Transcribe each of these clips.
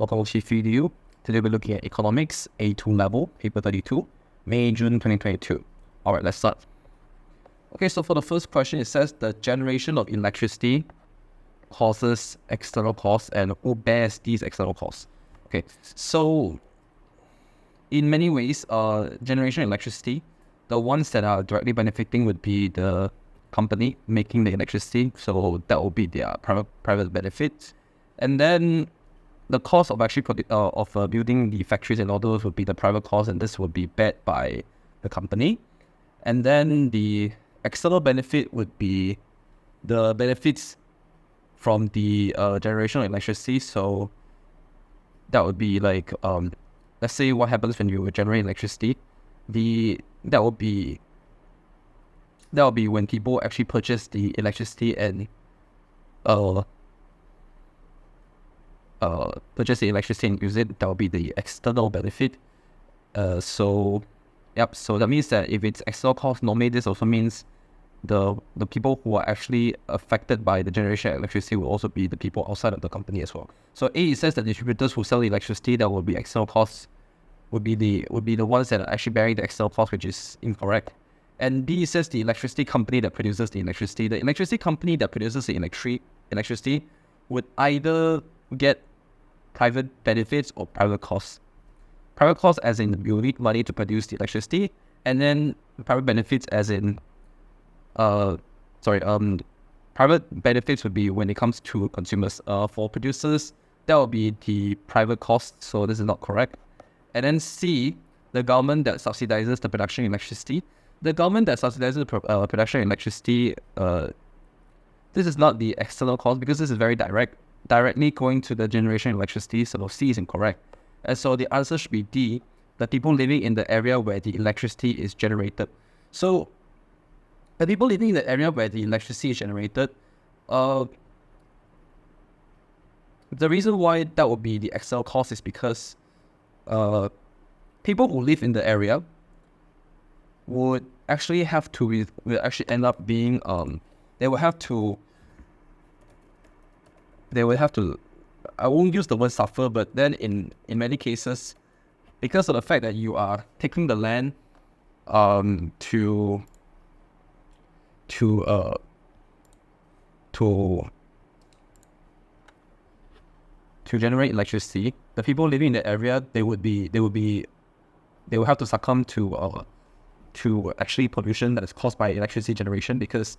Welcome to qiphyedu. Today we're looking at economics, A2 level, paper 32, May, June 2022. All right, let's start. Okay, so for the first question, it says the generation of electricity causes external costs, and who bears these external costs? Okay, so in many ways, generation of electricity, the ones that are directly benefiting would be the company making the electricity, so that would be their private benefits. And then the cost of actually building the factories and all those would be the private cost, and this would be bared by the company. And then the external benefit would be the benefits from the generation of electricity. So that would be like, let's say what happens when you generate electricity. That would be when people actually purchase the electricity and use it. That will be the external benefit. So that means that if it's external cost, normally this also means the people who are actually affected by the generation of electricity will also be the people outside of the company as well. So A, it says that distributors who sell the electricity, that will be external costs, would be the ones that are actually bearing the external cost, which is incorrect. And B, it says the electricity company that produces the electricity. The electricity company that produces the electricity would either get private benefits or private costs. Private costs as in you need money to produce the electricity, and then private benefits as in private benefits would be when it comes to consumers. For producers, that would be the private costs, so this is not correct. And then C, the government that subsidizes the production of electricity. The government that subsidizes the production of electricity, this is not the external cost because this is very directly going to the generation of electricity, so C is incorrect. And so the answer should be D, the people living in the area where the electricity is generated. So the people living in the area where the electricity is generated, the reason why that would be the external cost is because people who live in the area would actually end up being they would have to I won't use the word suffer, but then in many cases, because of the fact that you are taking the land to generate electricity, the people living in the area, they would have to succumb to actually pollution that is caused by electricity generation, because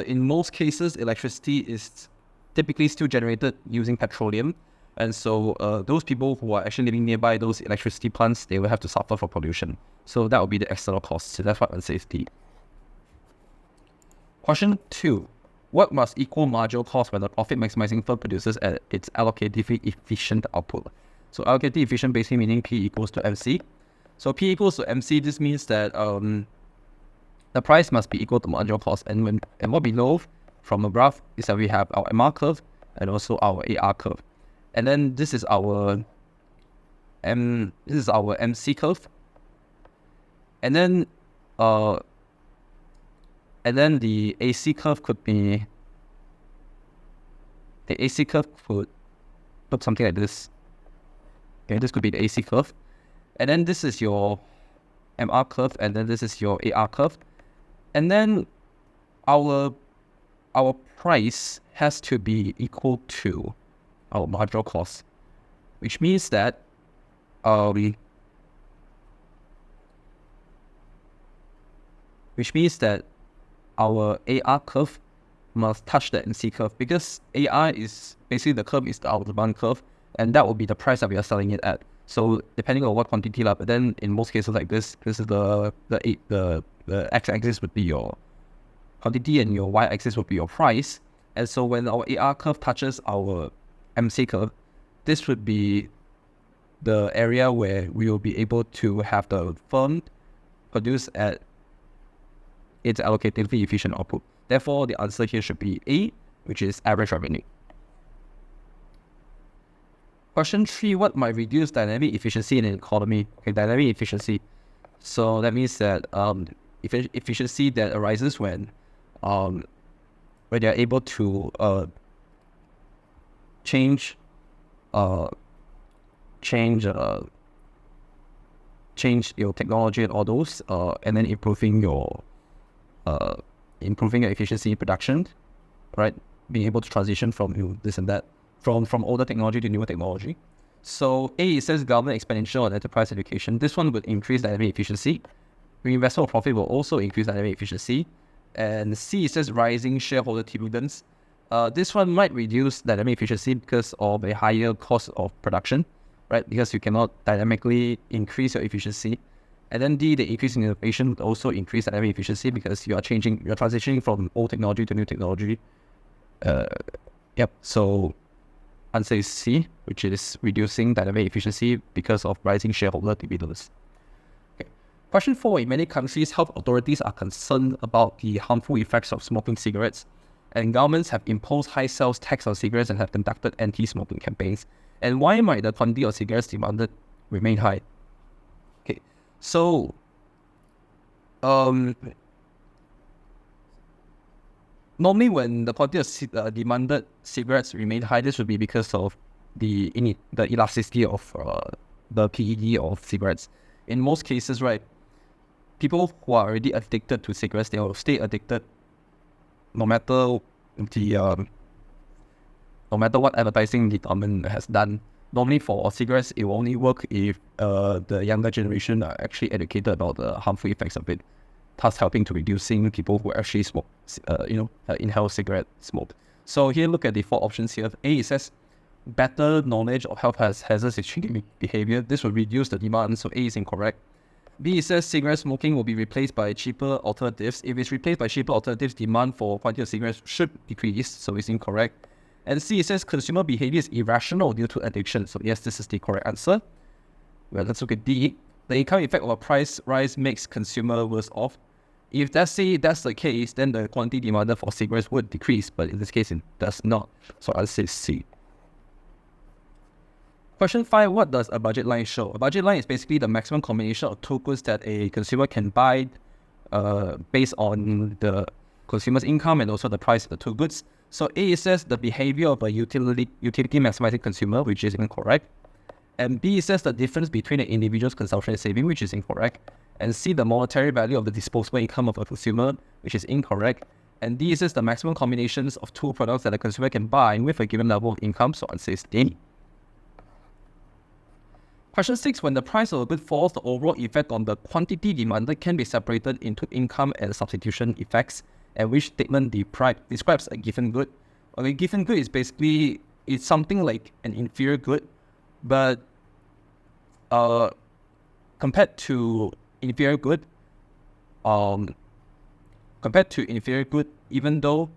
in most cases electricity is typically still generated using petroleum, and so those people who are actually living nearby those electricity plants, they will have to suffer for pollution. So that would be the external costs. So that's what answer is D. Question 2. What must equal marginal cost when the profit maximizing firm produces at its allocatively efficient output? So allocatively efficient basically meaning P equals to MC. So P equals to MC, this means that the price must be equal to marginal cost. And what we know from a graph is that we have our MR curve and also our AR curve. And then this is our MC curve. And then the AC curve could be, the AC curve could look something like this. Okay, this could be the AC curve. And then this is your MR curve, and then this is your AR curve. And then our price has to be equal to our marginal cost, which means that our AR curve must touch the MC curve, because AR is basically the curve is our demand curve, and that will be the price that we are selling it at. So depending on what quantity, but then in most cases like this is the x-axis would be your quantity and your y-axis would be your price. And so when our AR curve touches our MC curve, this would be the area where we will be able to have the firm produce at its allocatively efficient output. Therefore, the answer here should be A, which is average revenue. Question 3, what might reduce dynamic efficiency in an economy? Okay, dynamic efficiency. So that means that efficiency that arises when they are able to change change your technology and all those, and then improving your efficiency in production, right? Being able to transition from this and that, from older technology to newer technology. So A, it says government expenditure on enterprise education. This one would increase dynamic efficiency. Reinvestment of profit will also increase dynamic efficiency. And C, it says rising shareholder dividends. This one might reduce dynamic efficiency because of a higher cost of production, right? Because you cannot dynamically increase your efficiency. And then D, the increase in innovation would also increase dynamic efficiency because you're transitioning from old technology to new technology. So answer is C, which is reducing dynamic efficiency because of rising shareholder dividends. Okay. Question 4. In many countries, health authorities are concerned about the harmful effects of smoking cigarettes, and governments have imposed high sales tax on cigarettes and have conducted anti-smoking campaigns. And why might the quantity of cigarettes demanded remain high? Okay, so normally when the quantity of demanded cigarettes remain high, this would be because of the elasticity of the PED of cigarettes. In most cases, right, people who are already addicted to cigarettes, they will stay addicted no matter what advertising the government has done. Normally for cigarettes, it will only work if the younger generation are actually educated about the harmful effects of it, thus helping to reducing people who actually smoke, inhale cigarette smoke. So here, look at the 4 options here. A, it says better knowledge of health hazards is changing behavior. This will reduce the demand, so A is incorrect. B, it says cigarette smoking will be replaced by cheaper alternatives. If it's replaced by cheaper alternatives, demand for quantity of cigarettes should decrease, so it's incorrect. And C, it says consumer behavior is irrational due to addiction. So yes, this is the correct answer. Well, let's look at D. The income effect of a price rise makes consumer worse off. If that's the case, then the quantity demanded for cigarettes would decrease, but in this case, it does not. So I'll say C. Question 5, what does a budget line show? A budget line is basically the maximum combination of two goods that a consumer can buy based on the consumer's income and also the price of the two goods. So A, it says the behavior of a utility maximizing consumer, which is incorrect. And B, it says the difference between an individual's consumption and saving, which is incorrect. And C, the monetary value of the disposable income of a consumer, which is incorrect. And D, it says the maximum combinations of two products that a consumer can buy with a given level of income, so answer is D. Question 6, when the price of a good falls, the overall effect on the quantity demanded can be separated into income and substitution effects, and which statement describes a given good. A given good is basically, it's something like an inferior good, but compared to inferior good, even though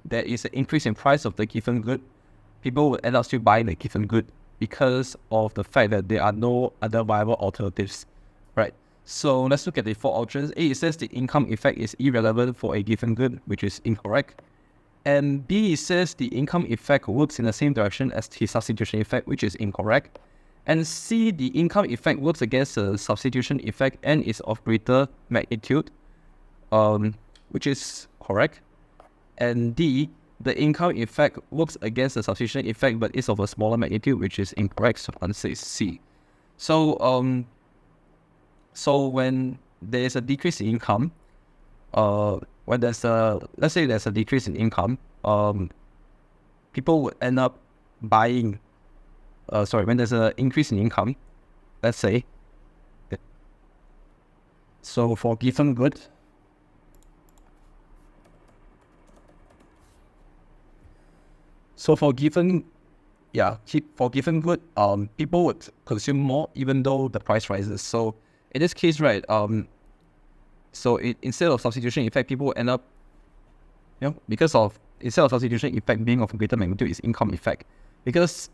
there is an increase in price of the given good, people will end up still buying the given good because of the fact that there are no other viable alternatives, right? So let's look at the 4 options. A, it says the income effect is irrelevant for a given good, which is incorrect. And B, it says the income effect works in the same direction as the substitution effect, which is incorrect. And C, the income effect works against the substitution effect and is of greater magnitude, which is correct. And D, the income effect works against the substitution effect but is of a smaller magnitude, which is incorrect, so answer is C. So when there is a decrease in income, let's say there's a decrease in income, people would end up buying, when there's an increase in income, let's say, so for given good, good, people would consume more even though the price rises. So in this case, right, instead of substitution effect, people will end up, instead of substitution effect being of greater magnitude, is income effect. Because,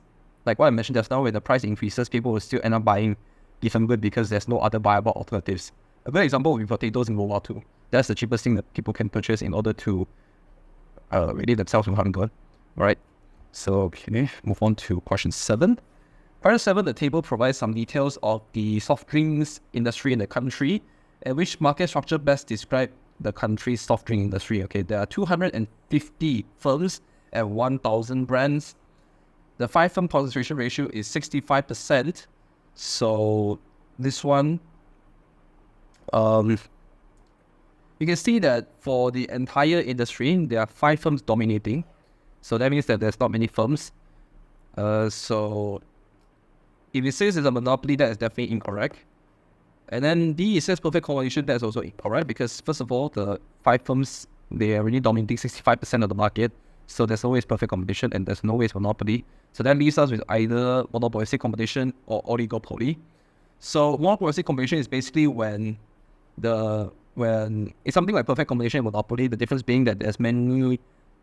like what I mentioned just now, when the price increases, people will still end up buying given good because there's no other viable alternatives. A good example would be potatoes in World War II. That's the cheapest thing that people can purchase in order to relieve themselves from hunger, right? So, okay, move on to question 7. Question 7, the table provides some details of the soft drinks industry in the country, and which market structure best describe the country's soft drink industry. Okay, there are 250 firms and 1,000 brands. The 5-firm concentration ratio is 65%. So this one, you can see that for the entire industry, there are 5 firms dominating. So that means that there's not many firms. So if it says it's a monopoly, that is definitely incorrect. And then D, it says perfect combination, that's also incorrect because first of all, the 5 firms, they are really dominating 65% of the market. So there's always perfect competition and there's no ways monopoly. So that leaves us with either monopolistic competition or oligopoly. So monopolistic competition is basically when it's something like perfect combination and monopoly, the difference being that there's many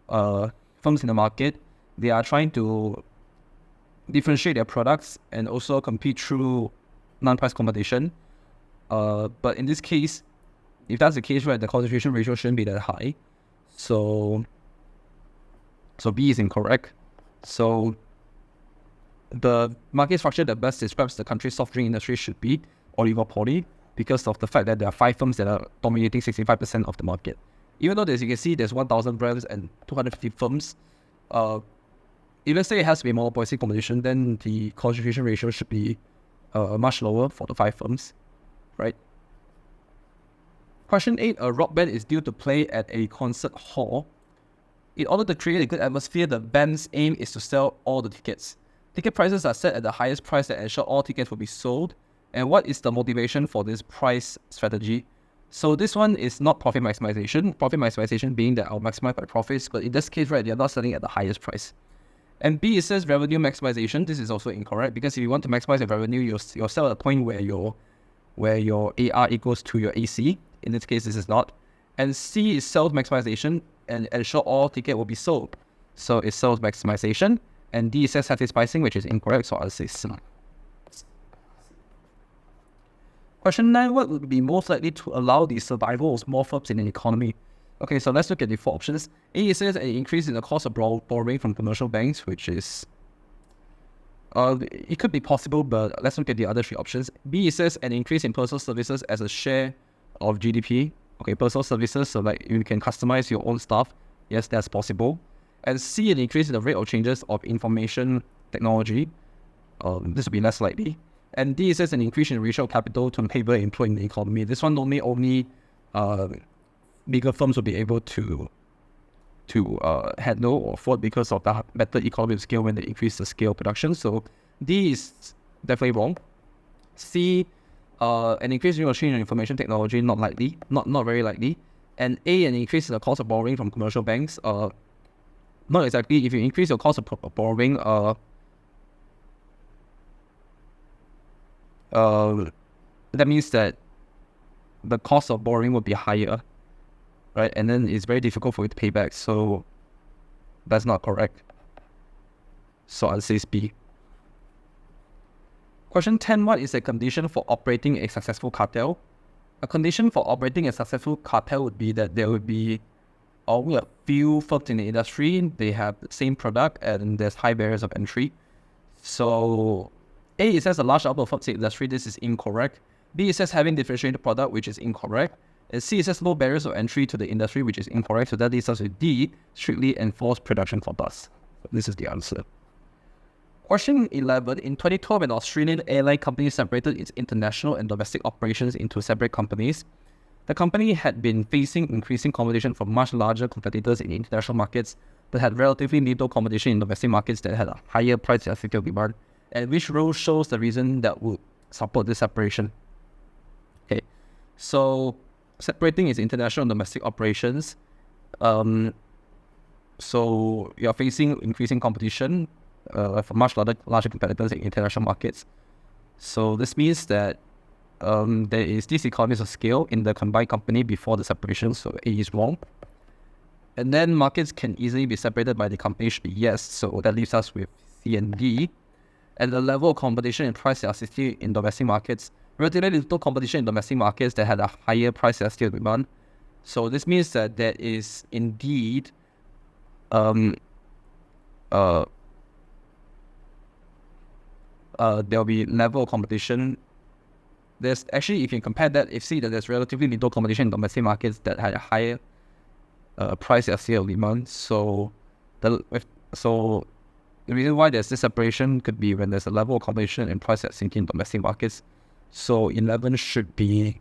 firms in the market. They are trying to differentiate their products and also compete through non-price competition. But in this case, if that's the case, right, the concentration ratio shouldn't be that high. So B is incorrect. So the market structure that best describes the country's soft drink industry should be oligopoly because of the fact that there are 5 firms that are dominating 65% of the market. Even though, as you can see, there's 1,000 brands and 250 firms, if let's say it has to be monopolistic competition, then the concentration ratio should be much lower for the 5 firms, right? Question 8, a rock band is due to play at a concert hall. In order to create a good atmosphere, the band's aim is to sell all the tickets. Ticket prices are set at the highest price that ensure all tickets will be sold. And what is the motivation for this price strategy? So this one is not profit maximization. Profit maximization being that I'll maximize my profits, but in this case, right, they're not selling at the highest price. And B, it says revenue maximization. This is also incorrect because if you want to maximize your revenue, you'll sell at a point where your AR equals to your AC. In this case, this is not. And C is sales maximization and ensure all ticket will be sold. So it's sales maximization. And D says satisfying, which is incorrect, so I'll say C. Question 9, what would be most likely to allow the survival of small firms in an economy? Okay, so let's look at the 4 options. A, it says an increase in the cost of borrowing from commercial banks, which is, it could be possible, but let's look at the other 3 options. B, it says an increase in personal services as a share of GDP. Okay, personal services, so like you can customize your own stuff. Yes, that's possible. And C, an increase in the rate of changes of information technology. This would be less likely. And D, it says an increase in the ratio of capital to labor employed in the economy. This one normally only bigger firms will be able to handle or afford because of the better economy of scale when they increase the scale of production. So D is definitely wrong. C, an increase in the change in information technology, not likely, not very likely. And A, an increase in the cost of borrowing from commercial banks, not exactly. If you increase your cost of borrowing, that means that the cost of borrowing will be higher, right? And then it's very difficult for you to pay back. So that's not correct. So I'll say it's B. Question 10, what is a condition for operating a successful cartel? A condition for operating a successful cartel would be that there would be only a few firms in the industry, they have the same product and there's high barriers of entry. So A, it says a large number of firms in the industry, this is incorrect. B, it says having differentiated product, which is incorrect. And C, it says low barriers of entry to the industry, which is incorrect. So that leaves us with D, strictly enforced production quotas. This is the answer. Question 11, in 2012, an Australian airline company separated its international and domestic operations into separate companies. The company had been facing increasing competition from much larger competitors in international markets, but had relatively little competition in domestic markets that had a higher price elasticity of demand. And which role shows the reason that would support this separation? Okay, so separating its international and domestic operations. So you're facing increasing competition from much larger competitors in international markets. So this means that there is this economies of scale in the combined company before the separation, so A is wrong. And then markets can easily be separated by the company should be yes, so that leaves us with C and D. And the level of competition and price elasticity in domestic markets, relatively little competition in domestic markets that had a higher price elasticity of demand. So this means that there is indeed there'll be level of competition. There's actually, if you compare that, you see that there's relatively little competition in domestic markets that had a higher price elasticity of demand. So the reason why there's this separation could be when there's a level of competition and price that's sinking in domestic markets. So 11 should be...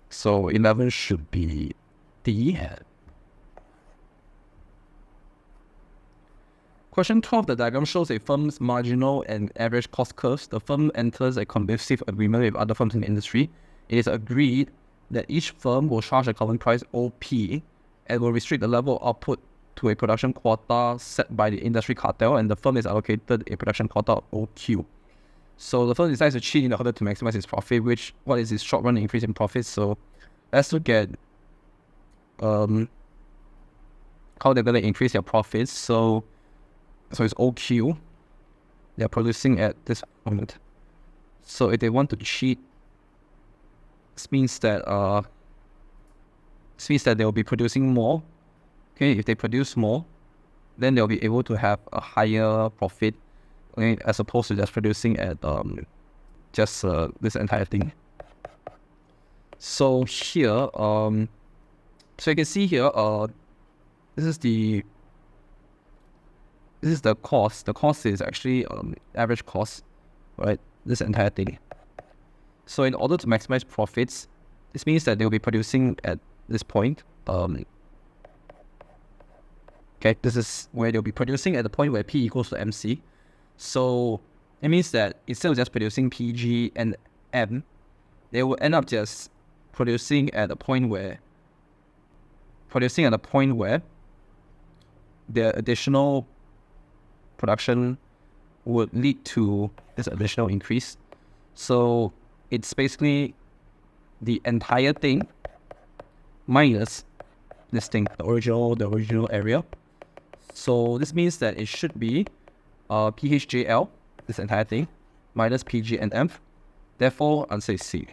So 11 should be D. Question 12, the diagram shows a firm's marginal and average cost curves. The firm enters a conducive agreement with other firms in the industry. It is agreed that each firm will charge a common price OP and will restrict the level of output to a production quota set by the industry cartel, and the firm is allocated a production quota of OQ. So the firm decides to cheat in order to maximize its profit, what is its short-run increase in profits? So let's look at how they're going to increase their profits. So it's OQ. They're producing at this moment. So if they want to cheat, this means that they'll be producing more. Okay, if they produce more, then they'll be able to have a higher profit, okay, as opposed to just producing at this entire thing. So here, so you can see here, this is the cost. The cost is actually average cost, right? This entire thing. So in order to maximize profits, this means that they'll be producing at this point. Okay, this is where they'll be producing at the point where P equals to MC. So it means that instead of just producing PG and M, they will end up just producing at a point where the additional production would lead to this additional increase. So it's basically the entire thing minus this thing, the original area. So this means that it should be PHJL, this entire thing, minus PG and M. Therefore, answer is C.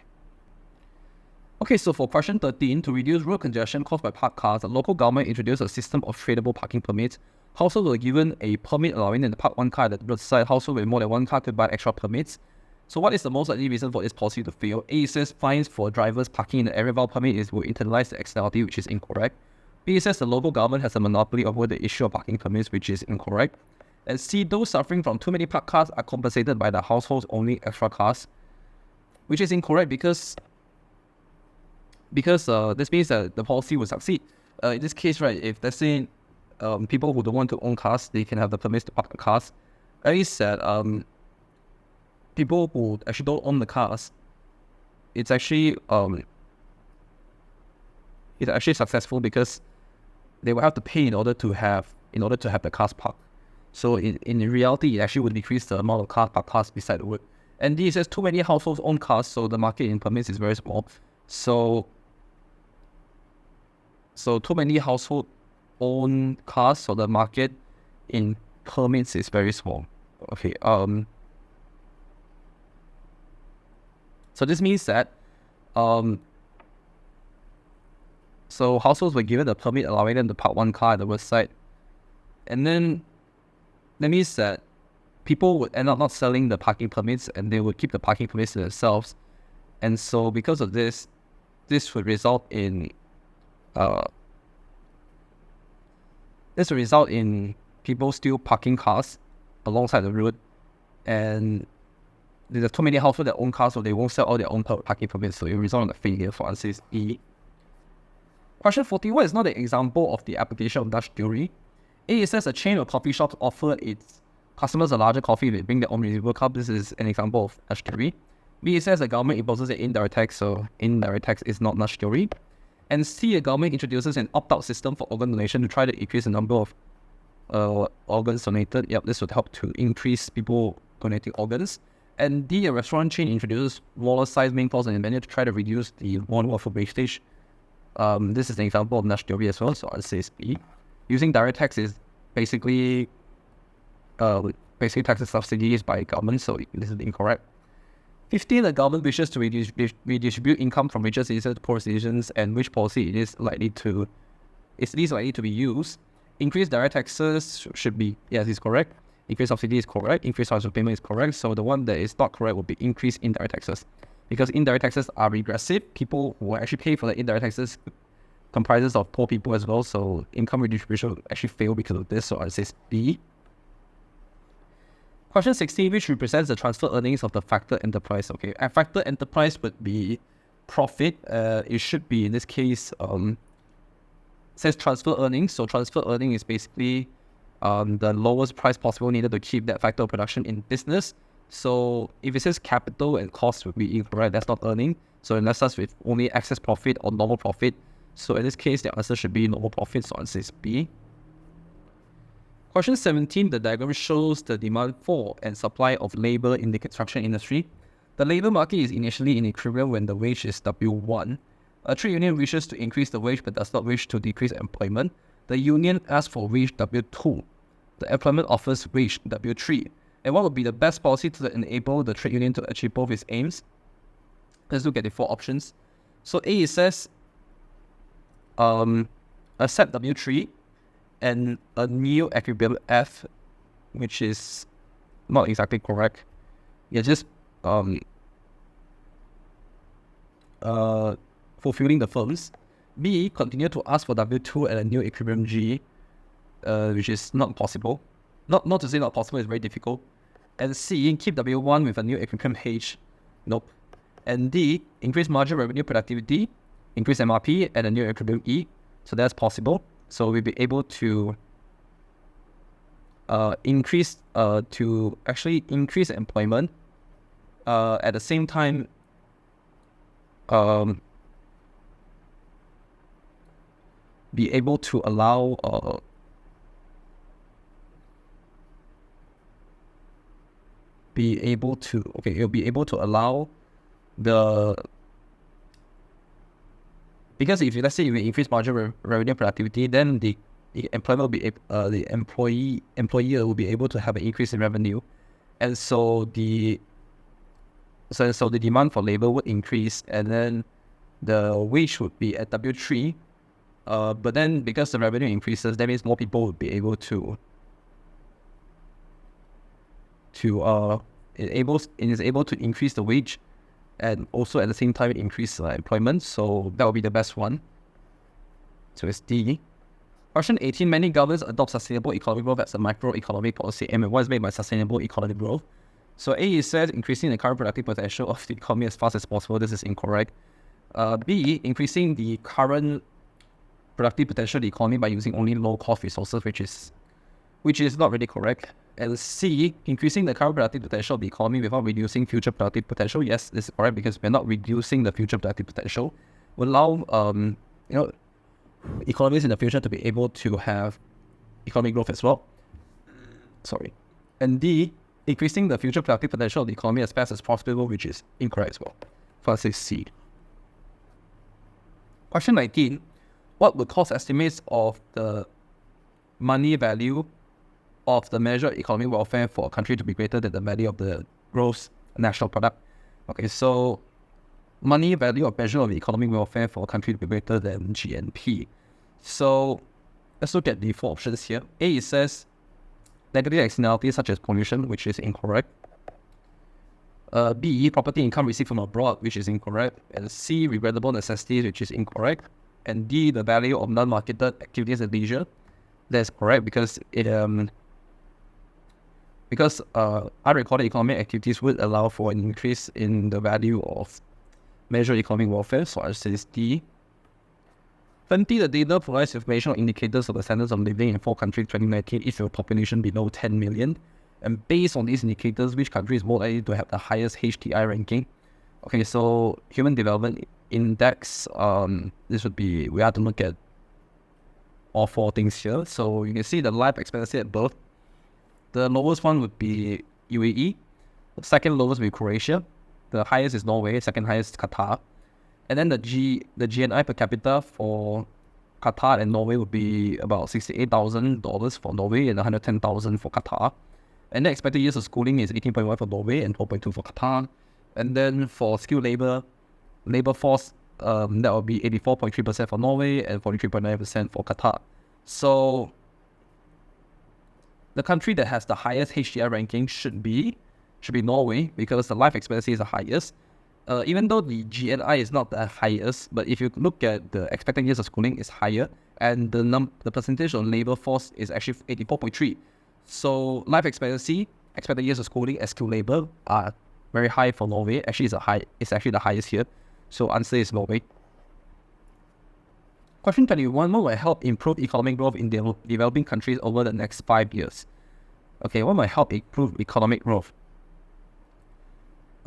Okay, so for question 13, to reduce road congestion caused by parked cars, the local government introduced a system of tradable parking permits. Households were given a permit allowing them to park one car at the roadside. Households with more than one car could buy extra permits. So what is the most likely reason for this policy to fail? A, it says fines for drivers parking in the area while permit will internalize the externality, which is incorrect. B, it says the local government has a monopoly over the issue of parking permits, which is incorrect. And C, those suffering from too many parked cars are compensated by the households owning extra cars, which is incorrect because this means that the policy will succeed. In this case, right, if let's say people who don't want to own cars, they can have the permits to park the cars. At least that people who actually don't own the cars, it's actually successful because they will have to pay in order to have the cars parked. So in reality, it actually would decrease the amount of parked cars beside the road. And D says too many households own cars, so the market in permits is very small. So too many households own cars, so the market in permits is very small. Okay. So this means that so households were given a permit allowing them to park one car at the roadside, and then that means that people would end up not selling the parking permits, and they would keep the parking permits to themselves. And so because of this would result in people still parking cars alongside the road, and there's too many households that own cars, so they won't sell all their own parking permits, so it will result in a failure. For answer is E. Question 40, what is not an example of the application of Dutch theory? A, it says a chain of coffee shops offer its customers a larger coffee if they bring their own reusable cup. This is an example of Dutch theory. B, it says the government imposes an indirect tax, so indirect tax is not Dutch theory. And C, the government introduces an opt-out system for organ donation to try to increase the number of organs donated. Yep, this would help to increase people donating organs. And D, a restaurant chain introduces smaller size main course and a menu to try to reduce the volume of wastage. This is an example of Dutch theory as well, so I'll say B. Using direct tax is basically taxes subsidies by government, so this is incorrect. 15, the government wishes to redistribute income from richer citizens to poor citizens, and which policy is least likely to be used. Increased direct taxes should be, yes, is correct. Increased subsidy is correct. Increased household payment is correct. So the one that is not correct would be increased indirect taxes, because indirect taxes are regressive. People who actually pay for the indirect taxes comprises of poor people as well, so income redistribution will actually fail because of this, so I say B. Question 16, which represents the transfer earnings of the factor enterprise. Okay, a factor enterprise would be profit. It should be, in this case, says transfer earnings. So transfer earning is basically the lowest price possible needed to keep that factor of production in business. So if it says capital and cost would be incorrect, that's not earning. So it lets us with only excess profit or normal profit. So in this case, the answer should be normal profit, so answer is B. Question 17, the diagram shows the demand for and supply of labor in the construction industry. The labor market is initially in equilibrium when the wage is W1. A trade union wishes to increase the wage but does not wish to decrease employment. The union asks for wage W2. The employment offers wage W3. And what would be the best policy to enable the trade union to achieve both its aims? Let's look at the 4 options. So A, it says accept W3 and a new equilibrium F, which is not exactly correct. You're just fulfilling the firms. B, continue to ask for W2 and a new equilibrium G, which is not possible. Not to say not possible, it's very difficult. And C, keep W1 with a new equilibrium H. Nope. And D, increase margin revenue productivity, increase MRP, and a new equilibrium E. So that's possible. So we'll be able to increase employment. At the same time, be able to allow it'll be able to allow because if let's say we increase margin revenue productivity, then the employer will be employer will be able to have an increase in revenue, and so the demand for labor would increase, and then the wage would be at W3. But then because the revenue increases, that means more people would be able it is able to increase the wage, and also at the same time increase employment. So that will be the best one. So it's D. Question 18, many governments adopt sustainable economic growth as a microeconomic policy. And what is made by sustainable economic growth? So A, it says increasing the current productive potential of the economy as fast as possible. This is incorrect. B, increasing the current productive potential of the economy by using only low-cost resources, which is not really correct. And C, increasing the current productive potential of the economy without reducing future productive potential. Yes, this is correct because we're not reducing the future productive potential. Will allow economies in the future to be able to have economic growth as well. And D, increasing the future productive potential of the economy as fast as possible, which is incorrect as well. First is C. Question 19, what would cost estimates of the money value of the measure of economic welfare for a country to be greater than the value of the gross national product? Okay, so money value of measure of economic welfare for a country to be greater than GNP. So let's look at the 4 options here. A, it says negative externalities such as pollution, which is incorrect. B, property income received from abroad, which is incorrect. And C, regrettable necessities, which is incorrect. And D, the value of non-marketed activities and leisure. That's correct because unrecorded economic activities would allow for an increase in the value of measured economic welfare. So I say D. 20, the data provides information on indicators of the standards of living in 4 countries 2019 if your population below 10 million. And based on these indicators, which country is more likely to have the highest HDI ranking? Okay, so Human Development Index, this would be, we have to look at all 4 things here. So you can see the life expectancy at birth. The lowest one would be UAE. The second lowest would be Croatia. The highest is Norway. Second highest is Qatar. And then the GNI per capita for Qatar and Norway would be about $68,000 for Norway and $110,000 for Qatar. And the expected years of schooling is 18.1 for Norway and 12.2 for Qatar. And then for skilled labor force, that would be 84.3% for Norway and 43.9% for Qatar. So the country that has the highest HDI ranking should be Norway because the life expectancy is the highest. even though the GNI is not the highest, but if you look at the expected years of schooling is higher, and the percentage of labor force is actually 84.3. So life expectancy, expected years of schooling as skilled labor are very high for Norway. Actually, it's actually the highest here. So answer is Norway. Question 21, what will help improve economic growth in developing countries over the next 5 years? Okay, what will help improve economic growth?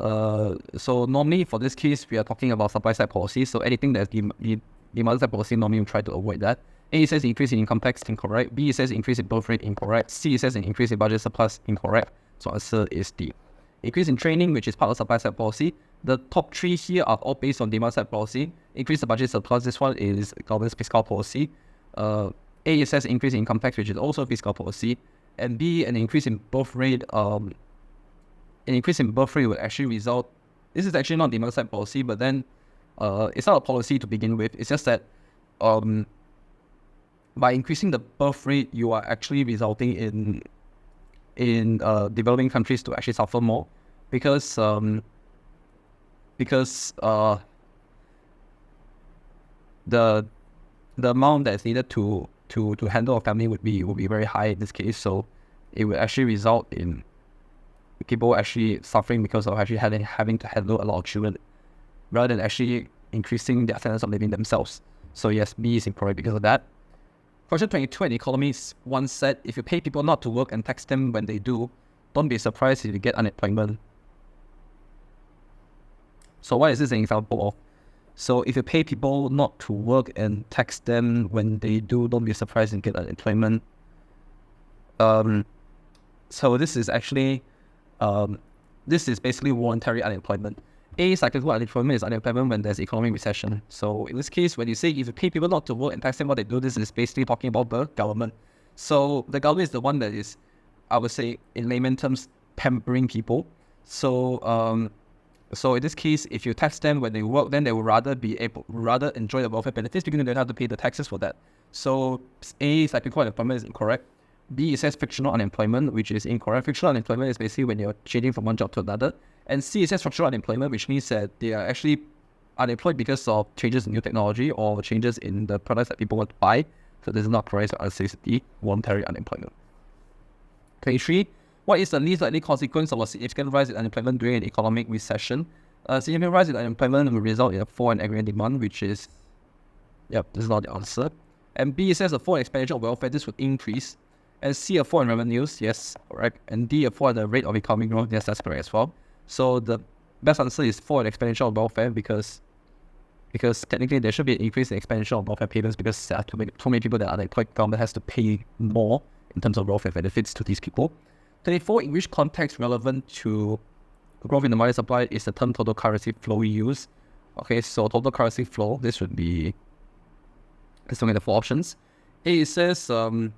So normally for this case, we are talking about supply side policy. So anything that's demand side policy, normally we try to avoid that. A says increase in income tax, incorrect. B says increase in birth rate, incorrect. C says an increase in budget surplus, incorrect. So answer is D. Increase in training, which is part of supply side policy. The top three here are all based on demand side policy. Increase the budget surplus, this one is government's fiscal policy. A says increase in income tax, which is also fiscal policy. And B, an increase in birth rate, would actually result. This is actually not demand side policy, but then it's not a policy to begin with. It's just that by increasing the birth rate, you are actually resulting in developing countries to actually suffer more, because the amount that's needed to handle a family would be very high in this case. So it would actually result in people actually suffering because of actually having to handle a lot of children, rather than actually increasing their standards of living themselves. So yes, B is incorrect because of that. Question 22 in Economics once said, if you pay people not to work and tax them when they do, don't be surprised if you get unemployment. So what is this an example of? So if you pay people not to work and tax them when they do, don't be surprised if you get unemployment. So this is actually, this is basically voluntary unemployment. Cyclical unemployment is unemployment when there's economic recession. So in this case, when you say if you pay people not to work and tax them what they do, this is basically talking about the government. So the government is the one that is, I would say, in layman terms, pampering people. So so in this case, if you tax them when they work, then they will rather enjoy the welfare benefits because they don't have to pay the taxes for that. So A, cyclical unemployment is incorrect. B, it says frictional unemployment, which is incorrect. Frictional unemployment is basically when you're changing from one job to another. And C, it says structural unemployment, which means that they are actually unemployed because of changes in new technology or changes in the products that people want to buy. So this is not correct, so I'll say D, voluntary unemployment. 23. What is the least likely consequence of a significant rise in unemployment during an economic recession? A significant rise in unemployment will result in a fall in aggregate demand, which is, this is not the answer. And B, it says a fall in expenditure of welfare, this would increase. And C, a fall in revenues, yes, correct. And D, a fall in the rate of economic growth, yes, that's correct as well. So the best answer is fall in expenditure of welfare because technically there should be an increase in expenditure of welfare payments because there are too many people that are unemployed. Government has to pay more in terms of welfare benefits to these people. 24, in which context relevant to growth in the money supply is the term total currency flow we use? Okay, so total currency flow, this would be, let's look at the four options. A, it says the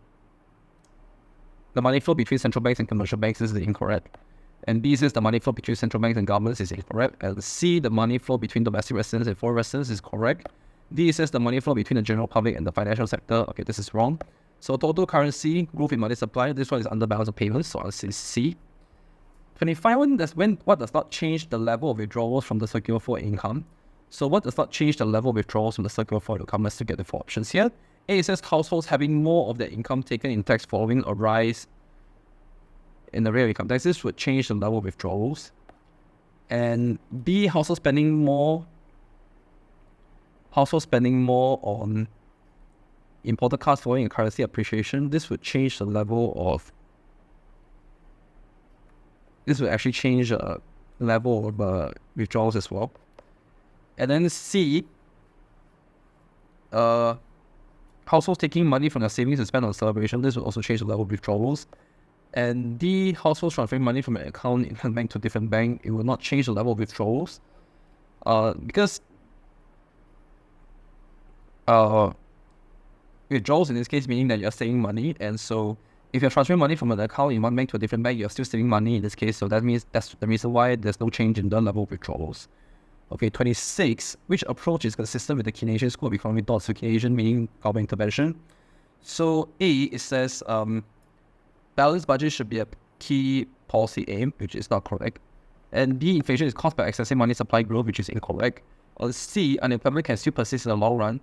money flow between central banks and commercial banks is incorrect. And B says the money flow between central banks and governments is incorrect. And C, the money flow between domestic residents and foreign residents is correct. D says the money flow between the general public and the financial sector. Okay, this is wrong. So total currency, growth in money supply, this one is under balance of payments, so I'll say C. 25, what does not change the level of withdrawals from the circular for income? So what does not change the level of withdrawals from the circular for income? Let's look at the four options here. A, it says households having more of their income taken in tax following a rise in the rate of income tax. This would change the level of withdrawals. And B, households spending more on imported cars following a currency appreciation. This would change the level of, this would actually change the level of withdrawals as well. And then C, households taking money from their savings to spend on celebration. This will also change the level of withdrawals. And D, households transferring money from an account in one bank to a different bank. It will not change the level of withdrawals. Because withdrawals in this case meaning that you're saving money, and so if you're transferring money from an account in one bank to a different bank, you're still saving money in this case. So that means that's the reason why there's no change in the level of withdrawals. Okay, 26. Which approach is consistent with the Keynesian school of economic thought? So Keynesian meaning government intervention. So A, it says balanced budget should be a key policy aim, which is not correct. And B, inflation is caused by excessive money supply growth, which is incorrect. Or C, unemployment can still persist in the long run.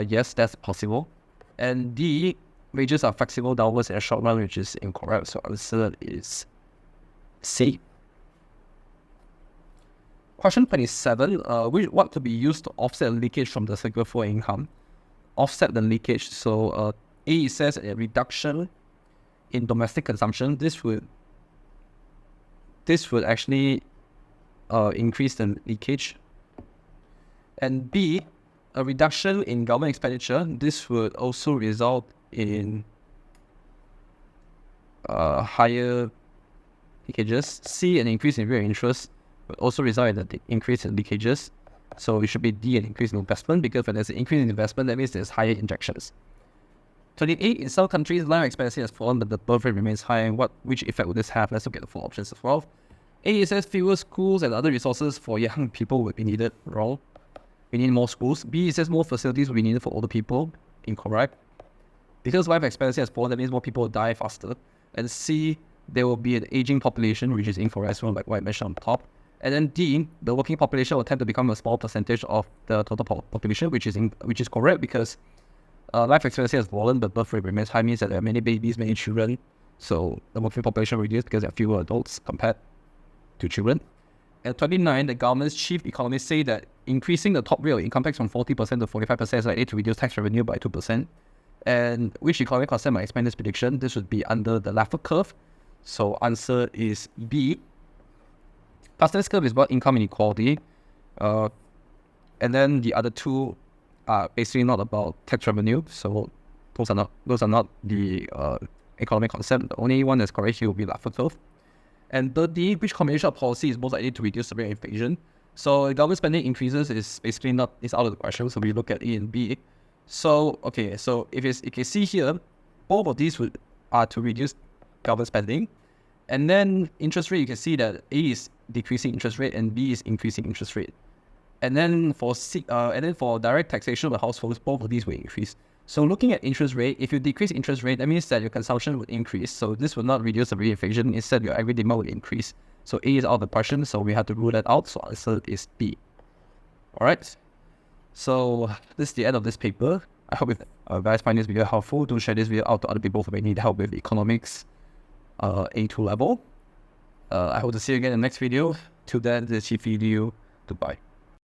Yes, that's possible. And D, wages are flexible downwards in the short run, which is incorrect. So answer is C. Question 27, what to be used to offset leakage from the circular flow income? Offset the leakage. So A, it says a reduction in domestic consumption. This would actually increase the leakage. And B, a reduction in government expenditure. This would also result in higher leakages. C, an increase in real interest would also result in an increase in leakages. So it should be D, an increase in investment, because when there's an increase in investment, that means there's higher injections. 28, in some countries, life expectancy has fallen, but the birth rate remains high. Which effect would this have? Let's look at the full options as well. A, it says fewer schools and other resources for young people would be needed. Wrong. We need more schools. B, it says more facilities will be needed for older people. Incorrect. Because life expectancy has fallen, that means more people will die faster. And C, there will be an aging population, which is incorrect as well, like what I mentioned on top. And then D, the working population will tend to become a small percentage of the total population, which is correct, because life expectancy has fallen, but birth rate remains high, means that there are many babies, many children. So the working population reduced because there are fewer adults compared to children. At 29, the government's chief economists say that increasing the top rate of income tax from 40% to 45% is likely to reduce tax revenue by 2%. And which economic concept might explain this prediction? This would be under the Laffer curve. So answer is B. Pastel's curve is about income inequality. And then the other two are basically not about tax revenue. So those are not the economic concept. The only one that's correct here will be Laffer curve. And thirdly, which combination of policy is most likely to reduce the rate of inflation? So government spending increases is basically out of the question. So we look at A and B. So okay, so if you can see here, both of these are to reduce government spending. And then interest rate, you can see that A is decreasing interest rate and B is increasing interest rate. And then for direct taxation of the households, both of these will increase. So looking at interest rate, if you decrease interest rate, that means that your consumption would increase. So this will not reduce the rate of inflation. Instead, your aggregate demand will increase. So A is out of the question, so we have to rule that out. So answer is B. All right. So this is the end of this paper. I hope you guys find this video helpful. Do share this video out to other people who may need help with economics A2 level. I hope to see you again in the next video. Till then, this is qiphyedu. Goodbye.